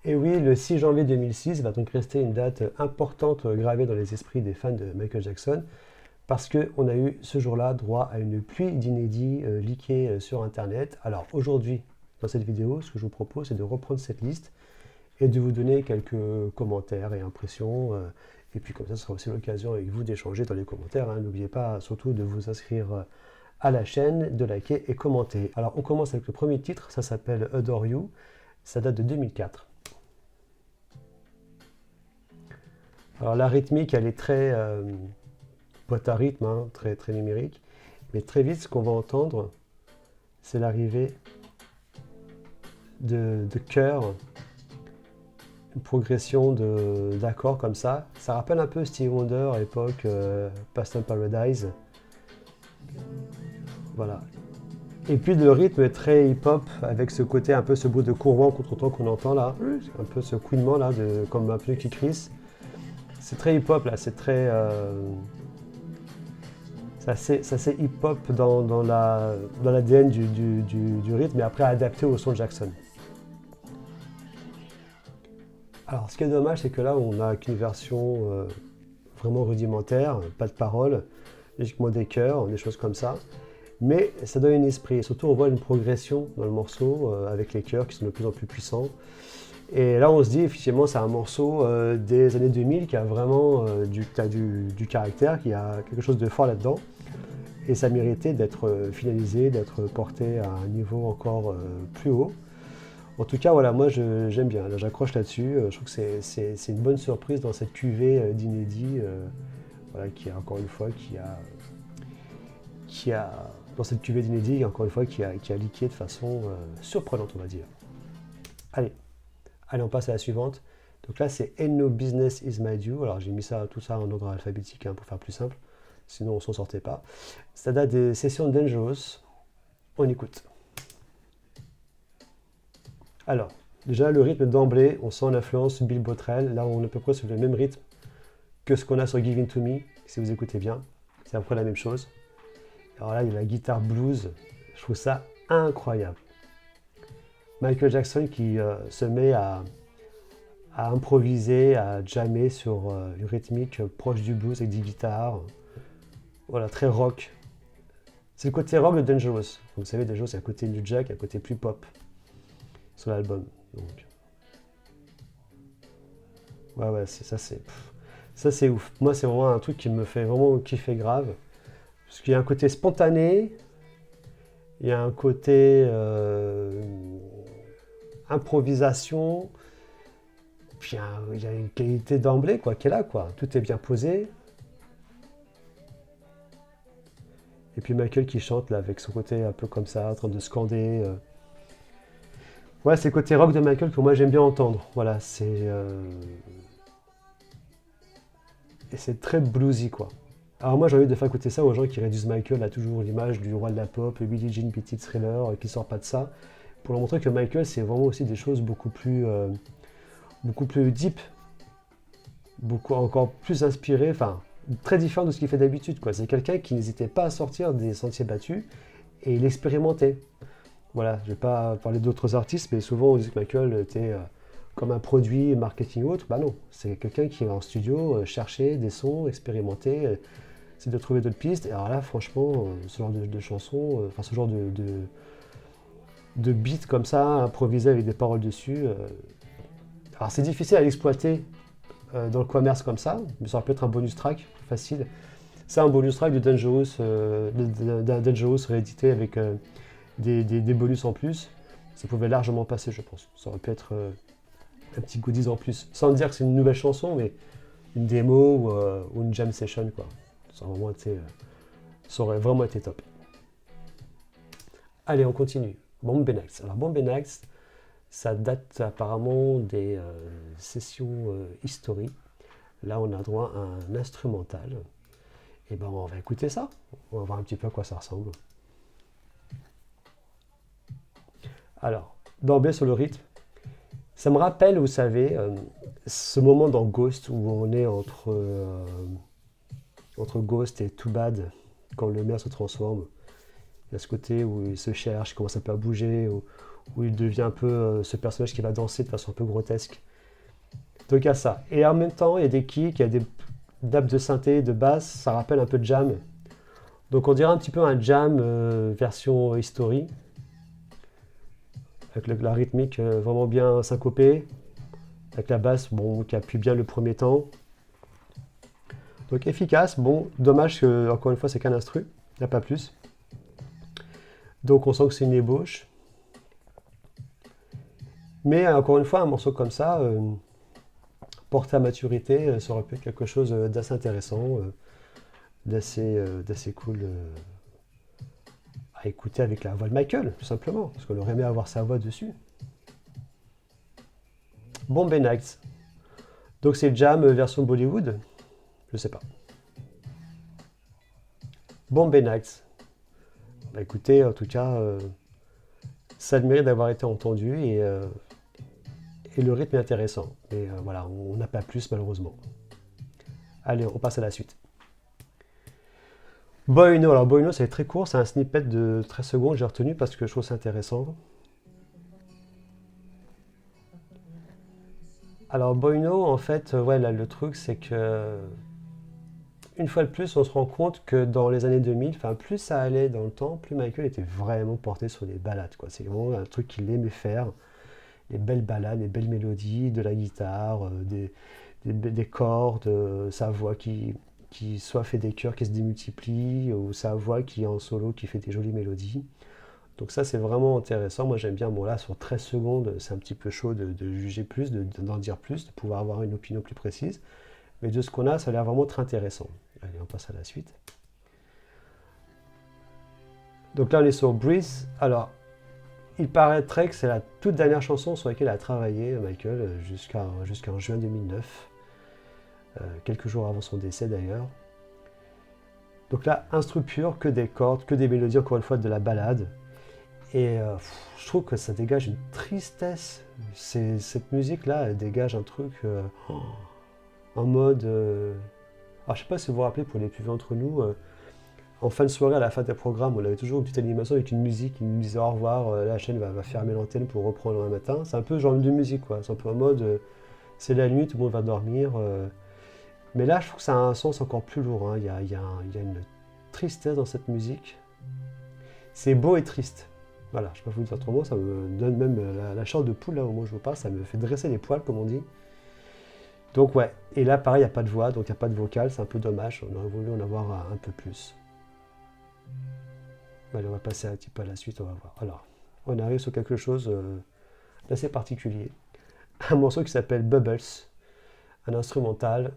Et oui, le 6 janvier 2006 va donc rester une date importante gravée dans les esprits des fans de Michael Jackson parce qu'on a eu ce jour-là droit à une pluie d'inédits leakés sur Internet. Alors aujourd'hui, dans cette vidéo, ce que je vous propose, c'est de reprendre cette liste et de vous donner quelques commentaires et impressions. Et puis comme ça, ce sera aussi l'occasion avec vous d'échanger dans les commentaires. Hein. N'oubliez pas surtout de vous inscrire à la chaîne, de liker et commenter. Alors on commence avec le premier titre, ça s'appelle Adore You, ça date de 2004. Alors la rythmique, elle est très boîte à rythme, hein, très, très numérique. Mais très vite, ce qu'on va entendre, c'est l'arrivée de chœurs, une progression d'accords comme ça. Ça rappelle un peu Stevie Wonder à l'époque, Past in Paradise. Voilà. Et puis le rythme est très hip-hop avec ce côté un peu ce bout de courant contre-temps qu'on entend là, un peu ce couinement là, comme un pneu qui crisse. C'est très hip-hop là, c'est très... c'est assez hip-hop dans l'ADN du rythme, mais après adapté au son Jackson. Alors ce qui est dommage, c'est que là on n'a qu'une version vraiment rudimentaire, pas de paroles, logiquement des chœurs, des choses comme ça. Mais ça donne un esprit, et surtout on voit une progression dans le morceau avec les chœurs qui sont de plus en plus puissants. Et là on se dit effectivement c'est un morceau des années 2000 qui a vraiment du caractère, qui a quelque chose de fort là-dedans. Et ça méritait d'être finalisé, d'être porté à un niveau encore plus haut. En tout cas voilà, moi j'aime bien, j'accroche là-dessus, je trouve que c'est une bonne surprise dans cette cuvée d'inédits, voilà, qui a encore une fois, dans cette cuvée d'inédits, encore une fois, qui a leaké de façon surprenante, on va dire. Allez, on passe à la suivante. Donc là, c'est Ain't No Business Is My Due. Alors j'ai mis tout ça en ordre alphabétique hein, pour faire plus simple, sinon on s'en sortait pas. Ça date des sessions Dangerous. On écoute. Alors, déjà le rythme d'emblée, on sent l'influence Bill Bottrell. Là, on est à peu près sur le même rythme que ce qu'on a sur Give It To Me, si vous écoutez bien. C'est à peu près la même chose. Alors là, il y a la guitare blues, je trouve ça incroyable. Michael Jackson qui se met à improviser, à jammer sur une rythmique proche du blues avec des guitares. Voilà, très rock. C'est le côté rock de Dangerous. Vous savez, Dangerous, c'est un côté New Jack, un côté plus pop sur l'album. Donc, ouais, ça c'est ouf. Moi, c'est vraiment un truc qui me fait vraiment kiffer grave. Parce qu'il y a un côté spontané, il y a un côté improvisation, puis il y a une qualité d'emblée quoi, qui est là, quoi. Tout est bien posé. Et puis Michael qui chante là, avec son côté un peu comme ça, en train de scander. Ouais, c'est le côté rock de Michael que moi j'aime bien entendre. Voilà, et c'est très bluesy quoi. Alors moi j'ai envie de faire écouter ça aux gens qui réduisent Michael à toujours l'image du roi de la pop, Billie Jean, Petit Thriller, qui sort pas de ça, pour leur montrer que Michael c'est vraiment aussi des choses beaucoup plus deep, encore plus inspiré, enfin très différent de ce qu'il fait d'habitude quoi. C'est quelqu'un qui n'hésitait pas à sortir des sentiers battus et il expérimentait. Voilà, je vais pas parler d'autres artistes, mais souvent on dit que Michael était comme un produit marketing ou autre. Bah non, c'est quelqu'un qui est en studio, cherchait des sons, expérimentait, c'est de trouver d'autres pistes. Et alors là, franchement, ce genre de chansons, enfin ce genre de beat comme ça, improvisé avec des paroles dessus. Alors c'est difficile à l'exploiter dans le commerce comme ça, mais ça aurait pu être un bonus track facile. C'est un bonus track de Dangerous réédité avec des bonus en plus. Ça pouvait largement passer, je pense. Ça aurait pu être un petit goodies en plus. Sans dire que c'est une nouvelle chanson, mais une démo ou une jam session, quoi. Ça aurait vraiment été top. Allez, on continue. Bombay Nights. Alors Bombay Nights, ça date apparemment des sessions History. Là, on a droit à un instrumental. Et ben, on va écouter ça. On va voir un petit peu à quoi ça ressemble. Alors, d'emblée sur le rythme, ça me rappelle, vous savez, ce moment dans Ghost où on est entre Ghost et Too Bad, quand le maire se transforme. Il y a ce côté où il se cherche, il commence un peu à bouger, où où il devient un peu ce personnage qui va danser de façon un peu grotesque. Donc il y a ça. Et en même temps, il y a des kicks, il y a des nappes de synthé, de basse, ça rappelle un peu de jam. Donc on dirait un petit peu un jam version history, avec la rythmique vraiment bien syncopée, avec la basse bon, qui appuie bien le premier temps. Donc efficace, bon, dommage que, encore une fois, c'est qu'un instru, il n'y a pas plus. Donc on sent que c'est une ébauche. Mais encore une fois, un morceau comme ça, porté à maturité, ça aurait pu être quelque chose d'assez intéressant, d'assez cool à écouter avec la voix de Michael, tout simplement, parce qu'on aurait aimé avoir sa voix dessus. Bombay Nights. Donc c'est Jam version Bollywood. Je sais pas. Bombay Nights. Bah écoutez, en tout cas, ça a le mérite d'avoir été entendu et le rythme est intéressant. Mais voilà, on n'a pas plus malheureusement. Allez, on passe à la suite. Boy No, alors Boy No c'est très court, c'est un snippet de 13 secondes, j'ai retenu parce que je trouve ça intéressant. Alors Boy No, en fait, ouais, là, le truc c'est que une fois de plus, on se rend compte que dans les années 2000, enfin plus ça allait dans le temps, plus Michael était vraiment porté sur les ballades, quoi. C'est vraiment un truc qu'il aimait faire, les belles ballades, les belles mélodies, de la guitare, des cordes, sa voix qui soit fait des chœurs qui se démultiplient, ou sa voix qui est en solo, qui fait des jolies mélodies. Donc ça c'est vraiment intéressant, moi j'aime bien, bon là sur 13 secondes c'est un petit peu chaud de juger plus, d'en dire plus, de pouvoir avoir une opinion plus précise, mais de ce qu'on a ça a l'air vraiment très intéressant. Allez on passe à la suite. Donc là on est sur Breathe, alors il paraîtrait que c'est la toute dernière chanson sur laquelle il a travaillé Michael jusqu'en juin 2009, quelques jours avant son décès d'ailleurs. Donc là instru pur, que des cordes, que des mélodies, encore une fois de la ballade. Et je trouve que ça dégage une tristesse. Cette musique-là, elle dégage un truc en mode. Alors, je sais pas si vous vous rappelez, pour les plus vieux entre nous, en fin de soirée, à la fin des programmes, on avait toujours une petite animation avec une musique qui nous disait au revoir, la chaîne va fermer l'antenne pour reprendre le lendemain matin. C'est un peu ce genre de musique, quoi. C'est un peu en mode. C'est la nuit, tout le monde va dormir. Mais là, je trouve que ça a un sens encore plus lourd. Hein. Il y a une tristesse dans cette musique. C'est beau et triste. Voilà, je ne sais pas vous dire autrement, ça me donne même la chair de poule là au moment où je vous parle, ça me fait dresser les poils comme on dit. Donc ouais, et là pareil, il n'y a pas de voix, donc il n'y a pas de vocal, c'est un peu dommage, on aurait voulu en avoir un peu plus. Allez, on va passer un petit peu à la suite, on va voir. Alors, on arrive sur quelque chose d'assez particulier. Un morceau qui s'appelle Bubbles, un instrumental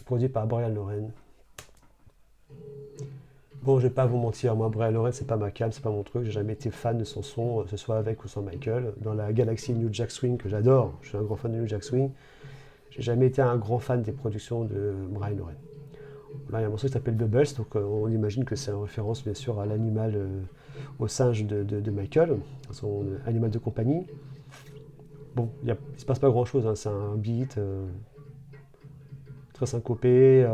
produit par Brian Loren. Bon, je vais pas vous mentir, moi, Brian Loren, c'est pas ma cam, c'est pas mon truc. J'ai jamais été fan de son son, que ce soit avec ou sans Michael. Dans la galaxie New Jack Swing, que j'adore, je suis un grand fan de New Jack Swing, j'ai jamais été un grand fan des productions de Brian Loren. Là, il y a un morceau qui s'appelle Bubbles, donc on imagine que c'est en référence, bien sûr, à l'animal, au singe de Michael, son animal de compagnie. Bon, il se passe pas grand-chose, hein, c'est un beat très syncopé.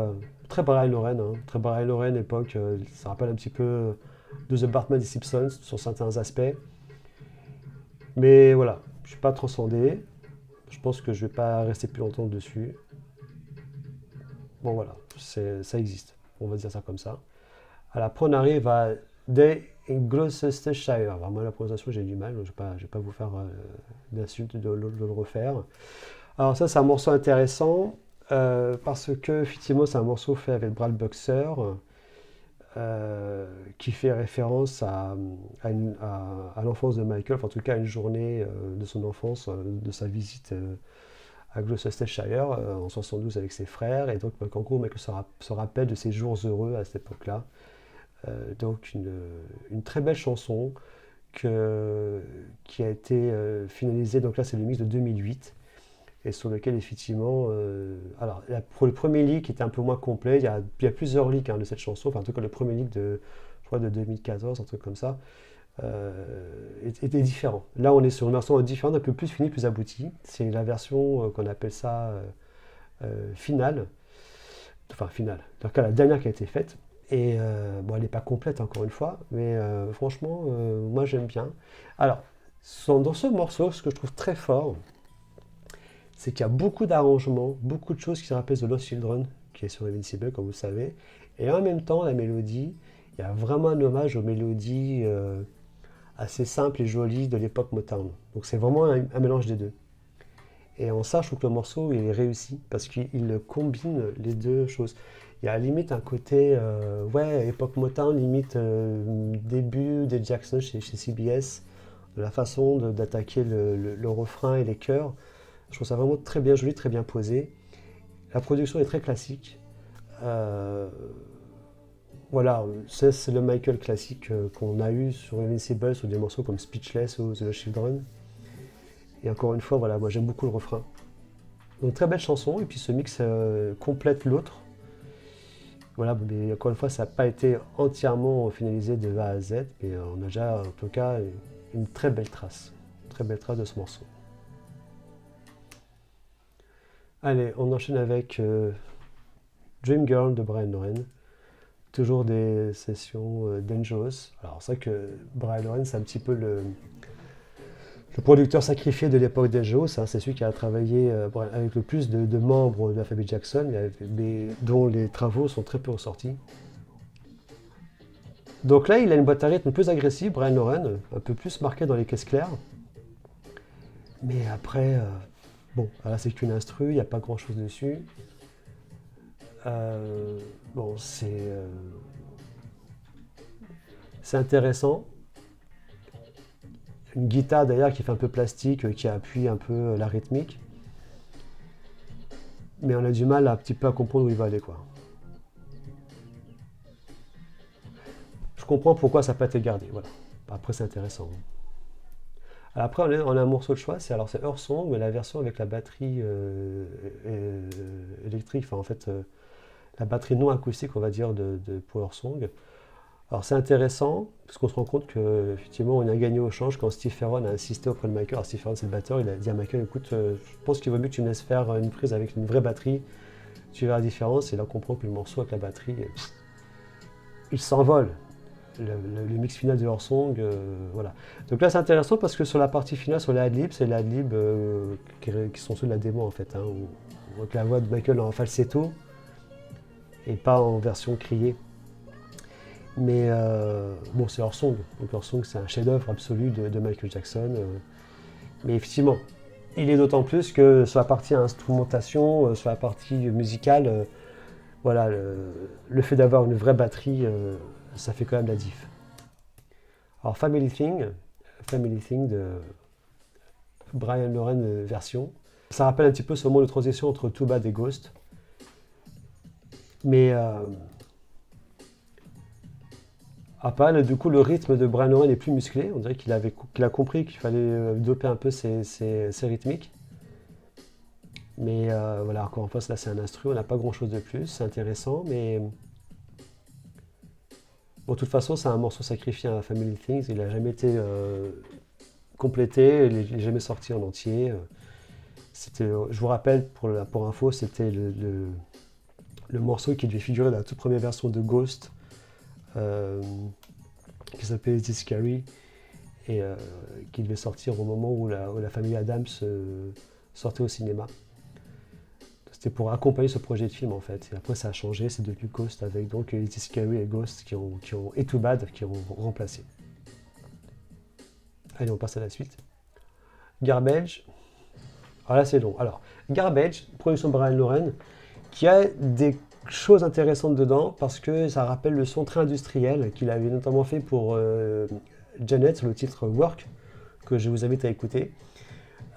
Très Brian Loren, hein. Très Brian Loren époque, ça rappelle un petit peu de The Bartman des Simpsons sur certains aspects. Mais voilà, je ne suis pas transcendé. Je pense que je ne vais pas rester plus longtemps dessus. Bon voilà, ça existe. On va dire ça comme ça. Alors après on arrive à Day in Gloucestershire. Alors, moi la prononciation j'ai du mal, donc je ne vais pas vous faire d'insulte de le refaire. Alors ça c'est un morceau intéressant. Parce que effectivement c'est un morceau fait avec Brad Buxer qui fait référence à l'enfance de Michael, enfin, en tout cas à une journée de son enfance, de sa visite à Gloucestershire en 72 avec ses frères, et donc en gros Michael se rappelle de ses jours heureux à cette époque-là. Donc une très belle chanson qui a été finalisée, donc là c'est le mix de 2008, et sur lequel effectivement, alors pour le premier leak qui était un peu moins complet, il y a plusieurs leaks hein, de cette chanson, enfin en tout cas le premier leak je crois de 2014, un truc comme ça, était différent. Là on est sur une version différente, un peu plus finie, plus aboutie, c'est la version qu'on appelle ça finale, enfin finale, en tout cas la dernière qui a été faite, et bon elle n'est pas complète encore une fois, mais franchement moi j'aime bien. Alors Dans ce morceau, ce que je trouve très fort, c'est qu'il y a beaucoup d'arrangements, beaucoup de choses qui se rappellent de Lost Children, qui est sur Invincible, comme vous le savez. Et en même temps, la mélodie, il y a vraiment un hommage aux mélodies assez simples et jolies de l'époque Motown. Donc c'est vraiment un mélange des deux. Et en ça, je trouve que le morceau il est réussi, parce qu'il combine les deux choses. Il y a limite un côté, ouais, époque Motown, limite début des Jackson chez CBS, de la façon d'attaquer le refrain et les chœurs. Je trouve ça vraiment très bien joli, très bien posé. La production est très classique. Euh, voilà, c'est le Michael classique qu'on a eu sur Invincible, sur des morceaux comme Speechless ou The Lost Children. Et encore une fois, voilà, moi j'aime beaucoup le refrain. Donc très belle chanson, et puis ce mix complète l'autre. Voilà, mais encore une fois, ça n'a pas été entièrement finalisé de A à Z, mais on a déjà en tout cas une très belle trace de ce morceau. Allez, on enchaîne avec Dream Girl de Brian Loren. Toujours des sessions Dangerous. Alors c'est vrai que Brian Loren, c'est un petit peu le producteur sacrifié de l'époque Dangerous. Hein. C'est celui qui a travaillé avec le plus de membres de la famille Jackson, mais dont les travaux sont très peu ressortis. Donc là, il a une boîte à rythme plus agressive, Brian Loren, un peu plus marquée dans les caisses claires. Mais après, bon, là c'est qu'une instru, il n'y a pas grand chose dessus. Bon, c'est intéressant. Une guitare d'ailleurs qui fait un peu plastique, qui appuie un peu la rythmique. Mais on a du mal un petit peu à comprendre où il va aller, quoi. Je comprends pourquoi ça n'a pas été gardé, voilà. Après, c'est intéressant. Alors après, on a un morceau de choix, c'est Earth Song, mais la version avec la batterie électrique, enfin en fait, la batterie non acoustique, on va dire, pour Earth Song. Alors c'est intéressant, parce qu'on se rend compte qu'effectivement, on a gagné au change quand Steve Ferron a insisté auprès de Michael. Alors Steve Ferron, c'est le batteur, il a dit à Michael, écoute, je pense qu'il vaut mieux que tu me laisses faire une prise avec une vraie batterie, tu verras la différence, et là on comprend que le morceau avec la batterie, il s'envole. Le mix final de Earth Song, voilà. Donc là c'est intéressant parce que sur la partie finale, sur les adlibs, c'est les adlibs qui sont ceux de la démo en fait, hein, où on voit que la voix de Michael est en falsetto et pas en version criée. Mais bon, c'est Earth Song, donc Earth Song c'est un chef-d'œuvre absolu de Michael Jackson. Mais effectivement, il est d'autant plus que sur la partie instrumentation, sur la partie musicale, voilà, le fait d'avoir une vraie batterie, ça fait quand même la diff. Alors Family Thing de Brian Loren version. Ça rappelle un petit peu ce moment de transition entre Too Bad et Ghost. Mais après, du coup, le rythme de Brian Loren est plus musclé. On dirait qu'il a compris qu'il fallait doper un peu ses rythmiques. Mais voilà, encore une fois, là c'est un instru, on n'a pas grand chose de plus, c'est intéressant, mais bon, de toute façon, c'est un morceau sacrifié à Family Things, il n'a jamais été complété, il n'est jamais sorti en entier. Je vous rappelle, pour info, c'était le morceau qui devait figurer dans la toute première version de Ghost, qui s'appelait This Scary, et qui devait sortir au moment où la famille Adams sortait au cinéma. C'était pour accompagner ce projet de film en fait. Et après ça a changé, c'est devenu Ghost avec donc It is Scary et Ghost et Too Bad qui ont remplacé. Allez, on passe à la suite. Garbage. Alors là c'est long. Alors, Garbage, production de Brian Loren, qui a des choses intéressantes dedans parce que ça rappelle le son très industriel qu'il avait notamment fait pour Janet, le titre Work, que je vous invite à écouter.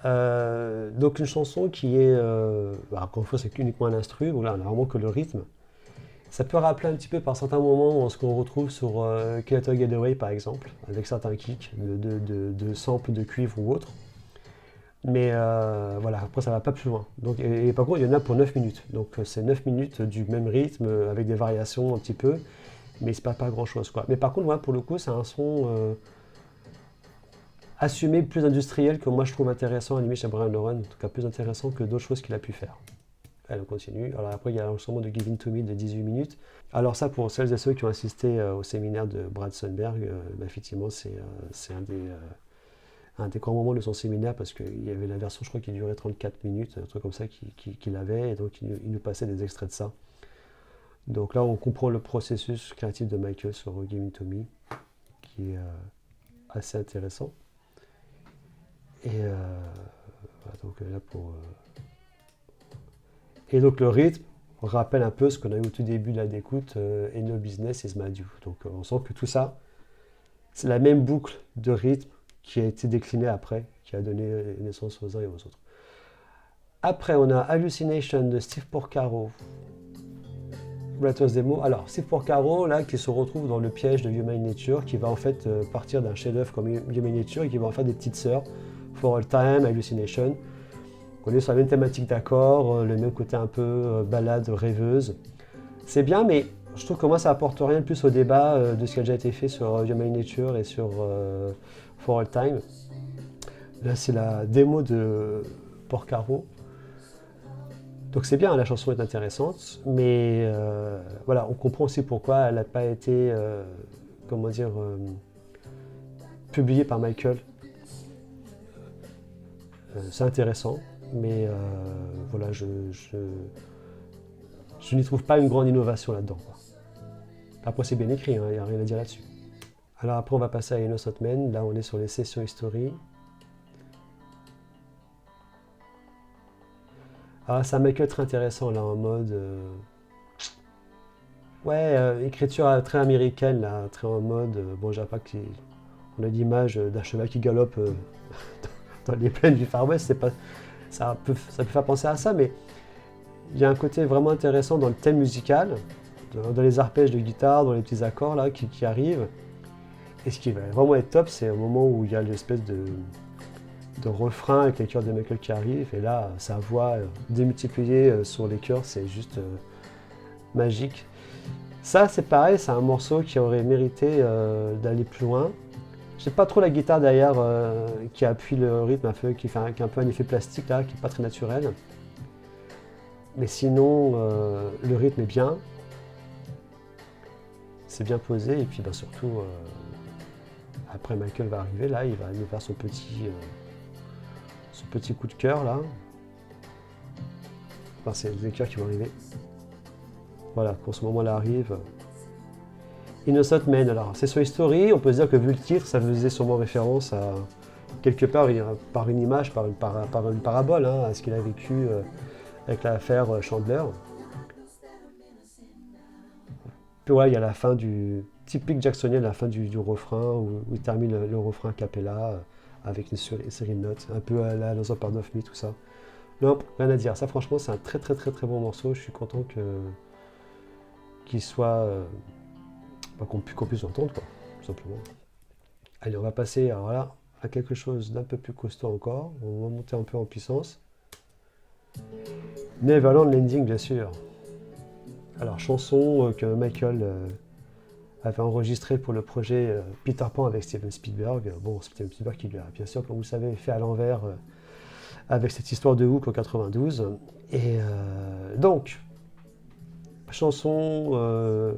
Donc une chanson qui est, encore une fois c'est uniquement un instru, donc là on a vraiment que le rythme. Ça peut rappeler un petit peu par certains moments ce qu'on retrouve sur Get Up Get Away par exemple, avec certains kicks de samples de cuivre ou autre. Mais voilà, après ça va pas plus loin. Donc, et par contre il y en a pour 9 minutes, donc c'est 9 minutes du même rythme avec des variations un petit peu, mais c'est pas grand chose quoi. Mais par contre voilà, pour le coup c'est un son assumé, plus industriel, que moi je trouve intéressant, animé chez Brian Loren, en tout cas plus intéressant que d'autres choses qu'il a pu faire. Allez, on continue. Alors après, il y a l'ensemble de Give In To Me de 18 minutes. Alors ça, pour celles et ceux qui ont assisté au séminaire de Brad Sundberg, effectivement, c'est un un des grands moments de son séminaire parce qu'il y avait la version, je crois, qui durait 34 minutes, un truc comme ça qu'il avait, et donc il nous passait des extraits de ça. Donc là, on comprend le processus créatif de Michael sur Give It To Me, qui est assez intéressant. Et donc là et donc le rythme rappelle un peu ce qu'on a eu au tout début de la d'écoute, et No Business is Mad You. Donc on sent que tout ça, c'est la même boucle de rythme qui a été déclinée après, qui a donné naissance aux uns et aux autres. Après, on a Hallucination de Steve Porcaro. Ratos Demo. Alors, Steve Porcaro, là, qui se retrouve dans le piège de Human Nature, qui va en fait partir d'un chef-d'œuvre comme Human Nature et qui va en faire des petites sœurs. For All Time, Hallucination. On est sur la même thématique d'accord, le même côté un peu balade rêveuse. C'est bien, mais je trouve que moi ça apporte rien de plus au débat de ce qui a déjà été fait sur Human Nature et sur For All Time. Là, c'est la démo de Porcaro. Donc c'est bien, la chanson est intéressante, mais voilà, on comprend aussi pourquoi elle n'a pas été, comment dire, publiée par Michael. C'est intéressant, mais voilà, je n'y trouve pas une grande innovation là-dedans. Après, c'est bien écrit, il n'y a rien à dire là-dessus. Alors après, on va passer à Innocent Man. Là, on est sur les sessions history. Ah, c'est un make-up très intéressant, là, en mode... ouais, écriture très américaine, là, très en mode... bon, j'ai pas que... On a l'image d'un cheval qui galope dans les plaines du Far West, c'est pas... ça peut faire penser à ça, mais il y a un côté vraiment intéressant dans le thème musical, dans les arpèges de guitare, dans les petits accords là qui arrivent. Et ce qui va vraiment être top, c'est au moment où il y a l'espèce de refrain avec les chœurs de Michael qui arrivent, et là, sa voix démultipliée sur les chœurs, c'est juste magique. Ça, c'est pareil, c'est un morceau qui aurait mérité d'aller plus loin. Je sais pas trop la guitare derrière qui appuie le rythme un peu, qui fait un peu un effet plastique là, qui n'est pas très naturel. Mais sinon, le rythme est bien. C'est bien posé, et puis bah, surtout, après Michael va arriver là, il va nous faire son petit coup de cœur là. Enfin, c'est les cœurs qui vont arriver. Voilà, pour ce moment-là arrive. Innocent Man, alors c'est sur History, on peut se dire que vu le titre, ça faisait sûrement référence à quelque part par une image, par une parabole, hein, à ce qu'il a vécu avec l'affaire Chandler. Puis voilà, il y a la fin du typique jacksonien, la fin du refrain, où il termine le refrain a cappella avec une série de notes, un peu à la Dans a Part of Me, tout ça. Non, rien à dire. Ça, franchement, c'est un très bon morceau. Je suis content qu'il soit... qu'on puisse l'entendre, quoi, tout simplement. Allez, on va passer alors là, à quelque chose d'un peu plus costaud encore. On va monter un peu en puissance. Neverland Landing, bien sûr. Alors, chanson que Michael avait enregistrée pour le projet Peter Pan avec Steven Spielberg. Bon, Steven Spielberg qui lui a, bien sûr, comme vous le savez, fait à l'envers avec cette histoire de Hook en 92. Et donc, chanson...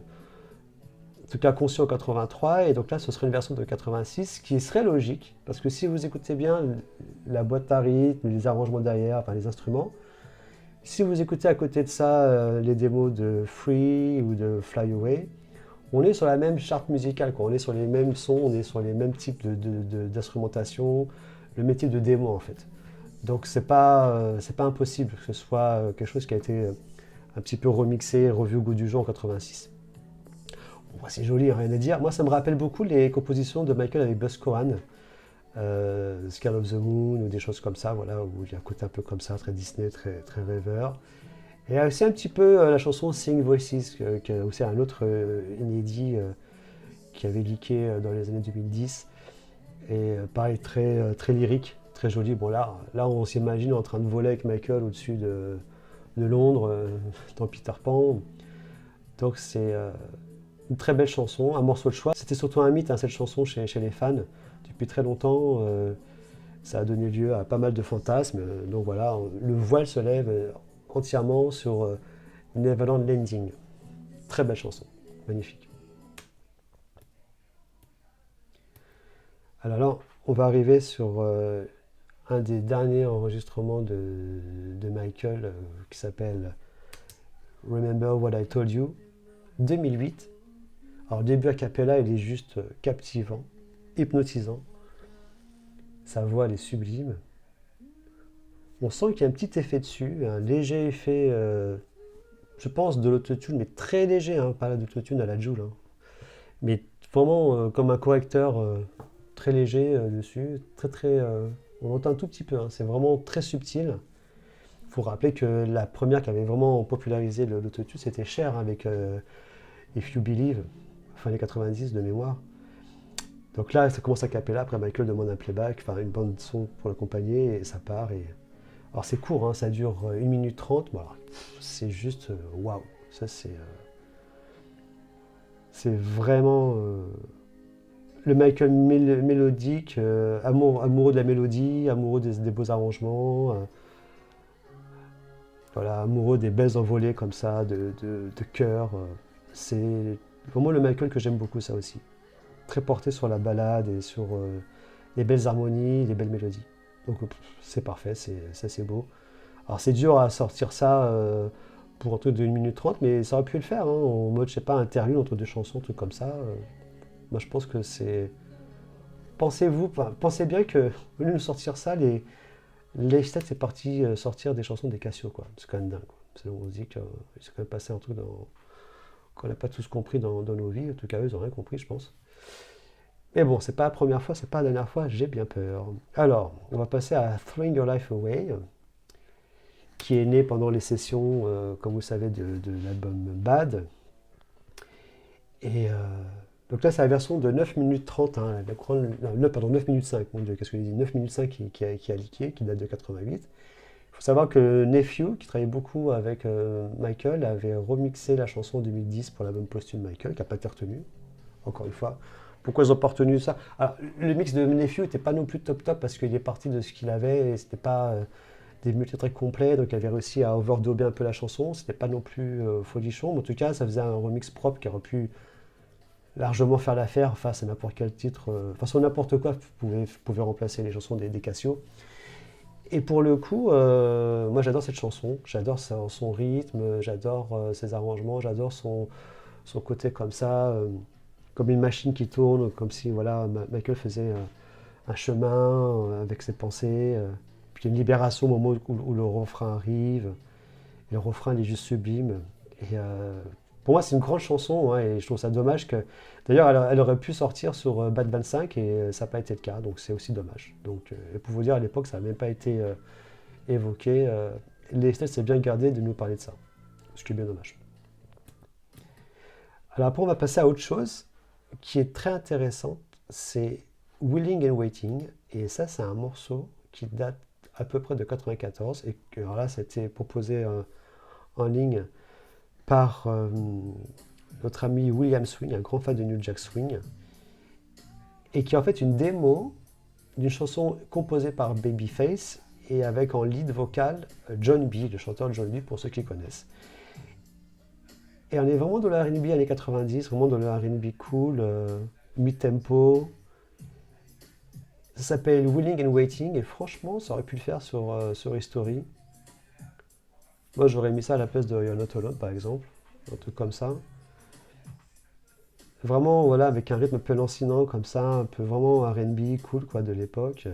en tout cas conçu en 83, et donc là ce serait une version de 86 qui serait logique, parce que si vous écoutez bien la boîte à rythme, les arrangements derrière, enfin les instruments, si vous écoutez à côté de ça les démos de Free ou de Fly Away, on est sur la même charte musicale, quoi. On est sur les mêmes sons, on est sur les mêmes types d'instrumentation, le même type de démo en fait. Donc c'est pas impossible que ce soit quelque chose qui a été un petit peu remixé, revu au goût du jour en 86. Bon, c'est joli, rien à dire. Moi, ça me rappelle beaucoup les compositions de Michael avec Buzz Cohan, Sky of the Moon ou des choses comme ça, voilà, où il y a un côté un peu comme ça, très Disney, très rêveur. Et aussi un petit peu la chanson Sing Voices, qui est aussi un autre inédit qui avait leaké dans les années 2010. Et pareil, très lyrique, très joli. Bon, là on s'imagine en train de voler avec Michael au-dessus de Londres, dans Peter Pan. Donc c'est... une très belle chanson, un morceau de choix. C'était surtout un mythe, hein, cette chanson, chez les fans. Depuis très longtemps, ça a donné lieu à pas mal de fantasmes. Donc voilà, le voile se lève entièrement sur Neverland Landing. Très belle chanson, magnifique. Alors là, on va arriver sur un des derniers enregistrements de Michael qui s'appelle Remember What I Told You, 2008. Alors le début a cappella, il est juste captivant, hypnotisant. Sa voix, elle est sublime. On sent qu'il y a un petit effet dessus, un léger effet, je pense, de l'autotune, mais très léger, hein, pas l'autotune à la Joule, hein. Mais vraiment comme un correcteur très léger dessus, on entend un tout petit peu, hein, c'est vraiment très subtil. Il faut rappeler que la première qui avait vraiment popularisé l'autotune, c'était Cher, hein, avec If You Believe, fin des 90 de mémoire. Donc là, ça commence à cappella, après Michael demande un playback, enfin une bande son pour l'accompagner, et ça part. Alors c'est court, hein, ça dure 1 minute 30, bon, alors, c'est juste waouh, ça c'est vraiment le Michael mélodique, amoureux de la mélodie, amoureux des beaux arrangements, voilà, amoureux des belles envolées comme ça, de chœur. C'est vraiment le Michael que j'aime beaucoup, ça aussi. Très porté sur la ballade et sur les belles harmonies, les belles mélodies. Donc c'est parfait, ça c'est beau. Alors c'est dur à sortir ça pour un truc de 1 minute 30, mais ça aurait pu le faire, hein, en mode, je sais pas, interlude entre deux chansons, un truc comme ça. Moi je pense que c'est... Pensez bien que, au lieu de sortir ça, les Stats c'est parti sortir des chansons des Cassio, quoi. C'est quand même dingue, quoi. On se dit qu'il s'est quand même passé un truc qu'on n'a pas tous compris dans nos vies. En tout cas, eux, ils n'ont rien compris, je pense. Mais bon, c'est pas la première fois, c'est pas la dernière fois, j'ai bien peur. Alors, on va passer à Throwing Your Life Away, qui est né pendant les sessions, comme vous savez, de l'album Bad. Et donc là, c'est la version de 9 minutes 30, hein, pardon, 9 minutes 5, mon Dieu, qu'est-ce que j'ai dit 9 minutes 5 qui a leaké, qui date de 88. Il faut savoir que Nephew, qui travaillait beaucoup avec Michael, avait remixé la chanson en 2010 pour l'album posthume Michael, qui n'a pas été retenu, encore une fois. Pourquoi ils n'ont pas retenu ça? Alors, le mix de Nephew n'était pas non plus top parce qu'il est parti de ce qu'il avait et c'était pas des multitracks complets, donc il avait réussi à overdubber un peu la chanson. C'était pas non plus folichon, mais en tout cas, ça faisait un remix propre qui aurait pu largement faire l'affaire face à n'importe quel titre. Enfin, sur n'importe quoi, vous pouvez remplacer les chansons des Cassio. Et pour le coup, moi j'adore cette chanson, j'adore son rythme, j'adore ses arrangements, j'adore son côté comme ça, comme une machine qui tourne, comme si voilà, Michael faisait un chemin avec ses pensées, puis une libération au moment où le refrain arrive, et le refrain il est juste sublime. Et pour moi c'est une grande chanson, hein, et je trouve ça dommage que... D'ailleurs elle aurait pu sortir sur Bad 25 et ça n'a pas été le cas, donc c'est aussi dommage. Donc, et pour vous dire, à l'époque ça n'a même pas été évoqué. Les Stats s'est bien gardé de nous parler de ça, ce qui est bien dommage. Alors après on va passer à autre chose qui est très intéressante, c'est Willing and Waiting, et ça c'est un morceau qui date à peu près de 94, et que alors là ça a été proposé en ligne par notre ami William Swing, un grand fan de New Jack Swing, et qui est en fait une démo d'une chanson composée par Babyface et avec en lead vocal John B, le chanteur John B pour ceux qui connaissent. Et on est vraiment dans le R&B années 90, vraiment dans le R&B cool, mid-tempo. Ça s'appelle Willing and Waiting et franchement ça aurait pu le faire sur History. Moi j'aurais mis ça à la place de You're Not Alone par exemple, un truc comme ça. Vraiment voilà, avec un rythme un peu lancinant comme ça, un peu vraiment R&B cool quoi de l'époque.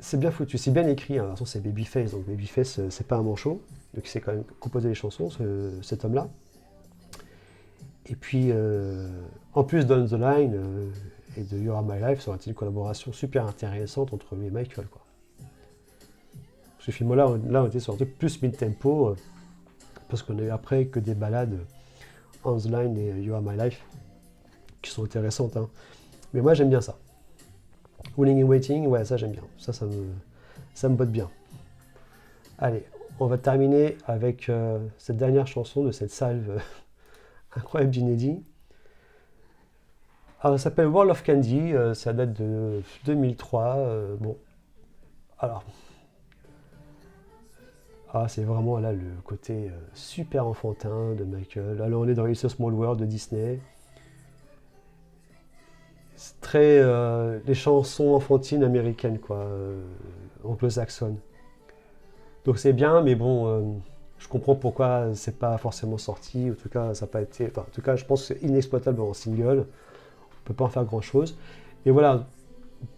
C'est bien foutu, c'est bien écrit, hein. De toute façon c'est Babyface, donc Babyface c'est pas un manchot, donc il sait quand même composer les chansons, cet homme-là. Et puis en plus Down the Line et de You Are My Life, ça aurait été une collaboration super intéressante entre lui et Michael, quoi. Ce film-là, on était sur un truc plus mid-tempo, parce qu'on a eu après que des ballades On the Line et You Are My Life, qui sont intéressantes, hein. Mais moi j'aime bien ça. Willing and Waiting, ouais, ça j'aime bien. Ça me botte bien. Allez, on va terminer avec cette dernière chanson de cette salve incroyable d'inédit. Alors, ça s'appelle World of Candy, ça date de 2003. Bon, alors, c'est vraiment là le côté super enfantin de Michael. Alors, on est dans It's a Small World de Disney. C'est très les chansons enfantines américaines, quoi, anglo-saxonnes. Donc c'est bien, mais bon, je comprends pourquoi c'est pas forcément sorti. En tout cas, ça n'a pas été. Enfin, en tout cas, je pense que c'est inexploitable en single. On peut pas en faire grand-chose. Et voilà,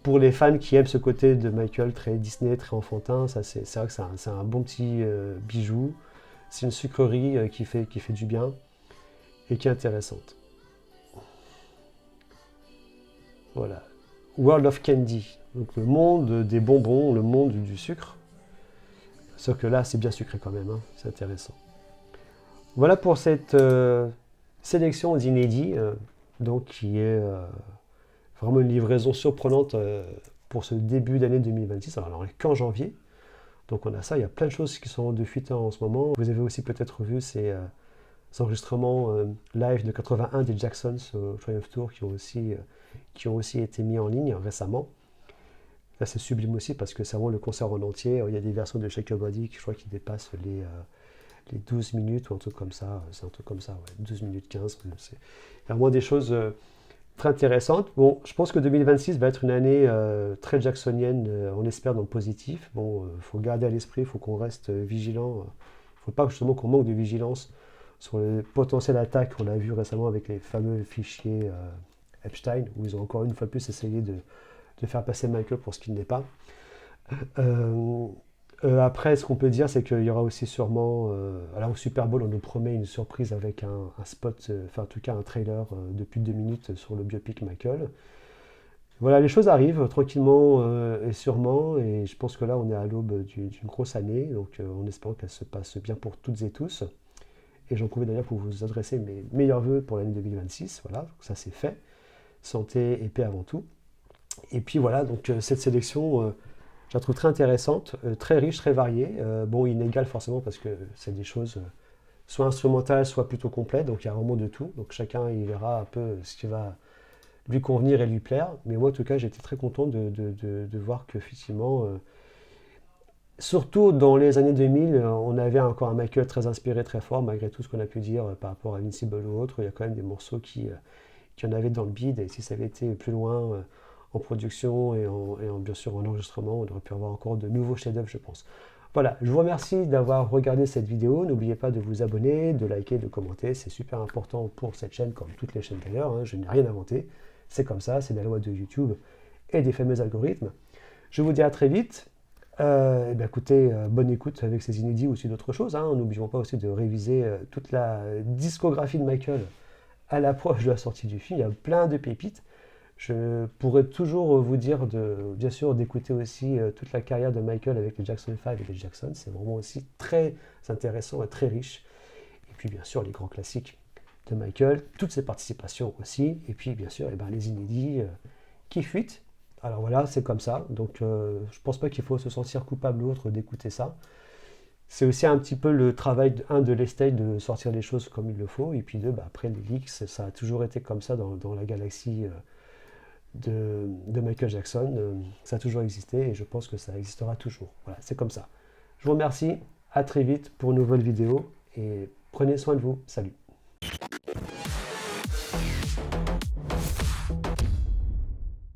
pour les fans qui aiment ce côté de Michael très Disney, très enfantin, ça c'est vrai que c'est un bon petit bijou. C'est une sucrerie qui fait du bien et qui est intéressante. Voilà. World of Candy, donc le monde des bonbons, le monde du sucre. Sauf que là, c'est bien sucré quand même, hein. C'est intéressant. Voilà pour cette sélection d'inédits, donc qui est vraiment une livraison surprenante pour ce début d'année 2026. Alors, on est qu'en janvier, donc on a ça. Il y a plein de choses qui sont de fuite en ce moment. Vous avez aussi peut-être vu ces enregistrements live de 81 des Jacksons au Triumph Tour qui ont aussi été mis en ligne récemment. Là, c'est sublime aussi parce que c'est vraiment le concert en entier. Il y a des versions de Shake Your Body qui, je crois, qui dépassent les 12 minutes ou un truc comme ça. C'est un truc comme ça, ouais, 12 minutes 15. C'est vraiment des choses très intéressantes. Bon, je pense que 2026 va être une année très jacksonienne, on espère dans le positif. Bon, il faut garder à l'esprit, il faut qu'on reste vigilant. Il ne faut pas justement qu'on manque de vigilance sur les potentielles attaques qu'on a vues récemment avec les fameux fichiers Epstein, où ils ont encore une fois plus essayé de faire passer Michael pour ce qu'il n'est pas. Après, ce qu'on peut dire, c'est qu'il y aura aussi sûrement, alors au Super Bowl, on nous promet une surprise avec un spot, enfin en tout cas un trailer de plus de 2 minutes sur le biopic Michael. Voilà, les choses arrivent tranquillement et sûrement, et je pense que là, on est à l'aube d'une grosse année, donc en espérant qu'elle se passe bien pour toutes et tous. Et j'en profite d'ailleurs pour vous adresser mes meilleurs voeux pour l'année 2026. Voilà, donc ça c'est fait. Santé et paix avant tout. Et puis voilà, donc cette sélection, je la trouve très intéressante, très riche, très variée. Bon, inégale forcément parce que c'est des choses soit instrumentales, soit plutôt complètes, donc il y a vraiment de tout. Donc chacun il verra un peu ce qui va lui convenir et lui plaire. Mais moi en tout cas, j'étais très content de voir qu'effectivement, surtout dans les années 2000, on avait encore un Michael très inspiré, très fort, malgré tout ce qu'on a pu dire par rapport à Invincible ou autre. Il y a quand même des morceaux qui en avaient dans le bide, et si ça avait été plus loin en production et bien sûr en enregistrement, on aurait pu avoir encore de nouveaux chefs-d'œuvre, je pense. Voilà, je vous remercie d'avoir regardé cette vidéo. N'oubliez pas de vous abonner, de liker, de commenter. C'est super important pour cette chaîne, comme toutes les chaînes d'ailleurs, hein. Je n'ai rien inventé. C'est comme ça, c'est la loi de YouTube et des fameux algorithmes. Je vous dis à très vite. Écoutez, bonne écoute avec ces inédits ou aussi d'autres choses, hein. N'oublions pas aussi de réviser toute la discographie de Michael à l'approche de la sortie du film. Il y a plein de pépites. Je pourrais toujours vous dire, bien sûr, d'écouter aussi toute la carrière de Michael avec les Jackson 5 et les Jackson. C'est vraiment aussi très intéressant et très riche. Et puis, bien sûr, les grands classiques de Michael, toutes ses participations aussi. Et puis, bien sûr, les inédits qui fuitent. Alors voilà, c'est comme ça. Donc, je pense pas qu'il faut se sentir coupable ou autre d'écouter ça. C'est aussi un petit peu le travail de l'estate de sortir les choses comme il le faut. Et puis après les leaks, ça a toujours été comme ça dans la galaxie de Michael Jackson. Ça a toujours existé et je pense que ça existera toujours. Voilà, c'est comme ça. Je vous remercie. À très vite pour une nouvelle vidéo et prenez soin de vous. Salut.